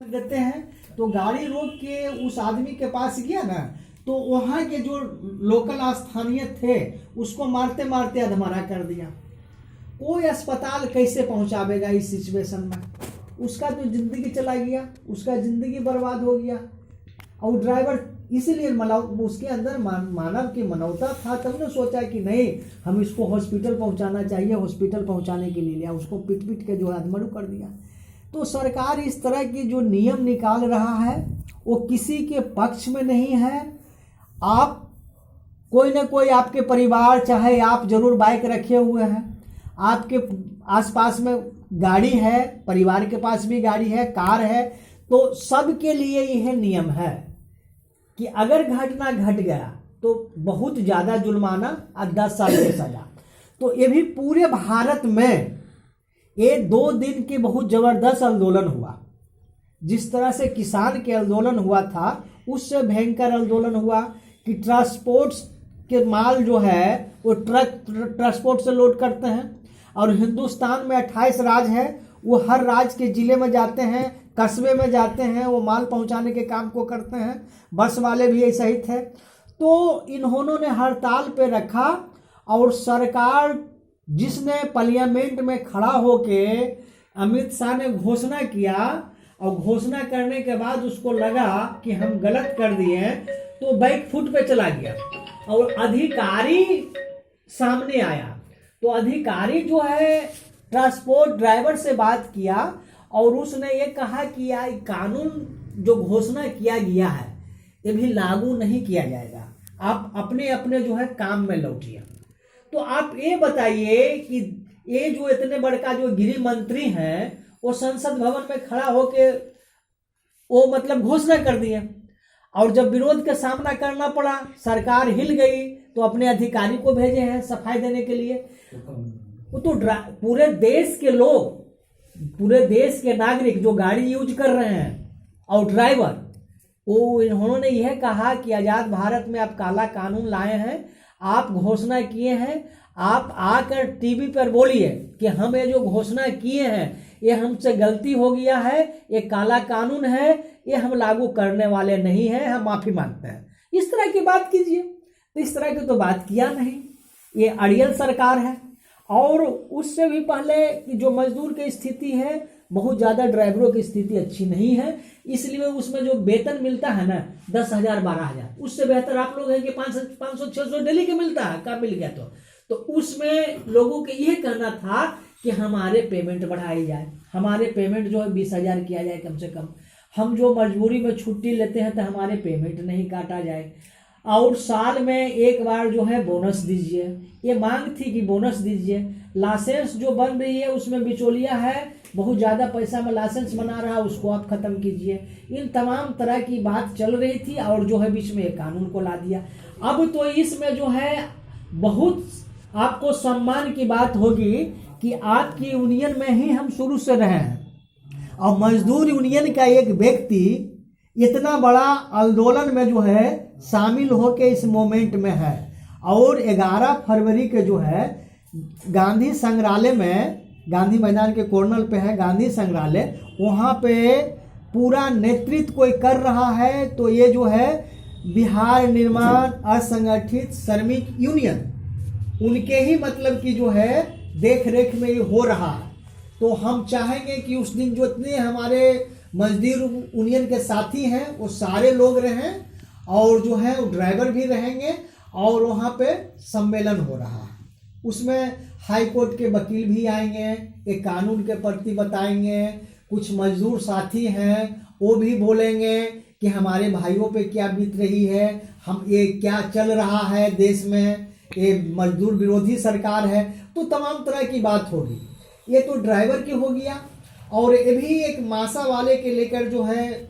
देते हैं तो गाड़ी रोक के उस आदमी के पास गया ना, तो वहाँ के जो लोकल स्थानीय थे उसको मारते मारते अधमरा कर दिया। कोई अस्पताल कैसे पहुँचावेगा इस सिचुएशन में? उसका तो जिंदगी चला गया, उसका जिंदगी बर्बाद हो गया। और ड्राइवर इसीलिए उसके अंदर मानव की मानवता था, तब ने सोचा कि नहीं हम इसको हॉस्पिटल पहुंचाना चाहिए। हॉस्पिटल पहुंचाने के लिए लिया, उसको पीट पीट के जो है अधमरू कर दिया। तो सरकार इस तरह की जो नियम निकाल रहा है वो किसी के पक्ष में नहीं है। आप कोई ना कोई आपके परिवार, चाहे आप जरूर बाइक रखे हुए हैं, आपके आसपास में गाड़ी है, परिवार के पास भी गाड़ी है, कार है, तो सबके लिए यह नियम है कि अगर घटना घट गया तो बहुत ज़्यादा जुर्माना और 10 साल की सजा। तो ये भी पूरे भारत में ये 2 दिन की बहुत ज़बरदस्त आंदोलन हुआ। जिस तरह से किसान के आंदोलन हुआ था, उससे भयंकर आंदोलन हुआ कि ट्रांसपोर्ट के माल जो है वो ट्रांसपोर्ट से लोड करते हैं। और हिंदुस्तान में 28 राज्य है, वो हर राज्य के ज़िले में जाते हैं, कस्बे में जाते हैं, वो माल पहुंचाने के काम को करते हैं। बस वाले भी ऐसा ही थे। तो इन्होंने हड़ताल पे रखा और सरकार जिसने पार्लियामेंट में खड़ा होके अमित शाह ने घोषणा किया, और घोषणा करने के बाद उसको लगा कि हम गलत कर दिए, तो बैक फुट पे चला गया और अधिकारी सामने आया। तो अधिकारी जो है ट्रांसपोर्ट ड्राइवर से बात किया और उसने ये कहा कि यह कानून जो घोषणा किया गया है ये भी लागू नहीं किया जाएगा, आप अपने अपने जो है काम में लौटिए। तो आप ये बताइए कि ये जो इतने बड़का जो गृह मंत्री हैं वो संसद भवन में खड़ा होके वो मतलब घोषणा कर दिए, और जब विरोध का सामना करना पड़ा, सरकार हिल गई, तो अपने अधिकारी को भेजे हैं सफाई देने के लिए। वो तो पूरे देश के लोग, पूरे देश के नागरिक जो गाड़ी यूज कर रहे हैं और ड्राइवर, वो इन्होंने यह कहा कि आज़ाद भारत में आप काला कानून लाए हैं, आप घोषणा किए हैं, आप आकर टीवी पर बोलिए कि हम ये जो घोषणा किए हैं ये हमसे गलती हो गया है, ये काला कानून है, ये हम लागू करने वाले नहीं हैं, हम माफ़ी मांगते हैं। इस तरह की बात कीजिए। तो इस तरह की तो बात किया नहीं, ये अड़ियल सरकार है। और उससे भी पहले कि जो मजदूर की स्थिति है, बहुत ज़्यादा ड्राइवरों की स्थिति अच्छी नहीं है, इसलिए उसमें जो वेतन मिलता है ना 10,000 12,000, उससे बेहतर आप लोग हैं कि 500-600 डेली के मिलता है, कब मिल गया तो उसमें लोगों के ये कहना था कि हमारे पेमेंट बढ़ाई जाए, हमारे पेमेंट जो है 20,000 किया जाए कम से कम, हम जो मजबूरी में छुट्टी लेते हैं तो हमारे पेमेंट नहीं काटा जाए, और साल में एक बार जो है बोनस दीजिए। ये मांग थी कि बोनस दीजिए। लाइसेंस जो बन रही है उसमें बिचौलिया है, बहुत ज़्यादा पैसा में लाइसेंस बना रहा है, उसको आप ख़त्म कीजिए। इन तमाम तरह की बात चल रही थी और जो है बीच में एक कानून को ला दिया। अब तो इसमें जो है बहुत आपको सम्मान की बात होगी कि आपकी यूनियन में ही हम शुरू से रहे हैं, और मजदूर यूनियन का एक व्यक्ति इतना बड़ा आंदोलन में जो है शामिल होके इस मोमेंट में है। और 11 फरवरी के जो है गांधी संग्रहालय में, गांधी मैदान के कॉर्नर पे है गांधी संग्रहालय, वहाँ पे पूरा नेतृत्व कोई कर रहा है, तो ये जो है बिहार निर्माण असंगठित श्रमिक यूनियन, उनके ही मतलब की जो है देख रेख में ये हो रहा है। तो हम चाहेंगे कि उस दिन जो इतने हमारे मजदूर यूनियन के साथी हैं वो सारे लोग रहें, और जो है वो ड्राइवर भी रहेंगे, और वहाँ पे सम्मेलन हो रहा है, उसमें हाई कोर्ट के वकील भी आएंगे, एक कानून के प्रति बताएंगे, कुछ मजदूर साथी हैं वो भी बोलेंगे कि हमारे भाइयों पे क्या बीत रही है, हम ये क्या चल रहा है देश में, ये मजदूर विरोधी सरकार है। तो तमाम तरह की बात होगी। ये तो ड्राइवर की हो गया, और ये भी एक मासा वाले के लेकर जो है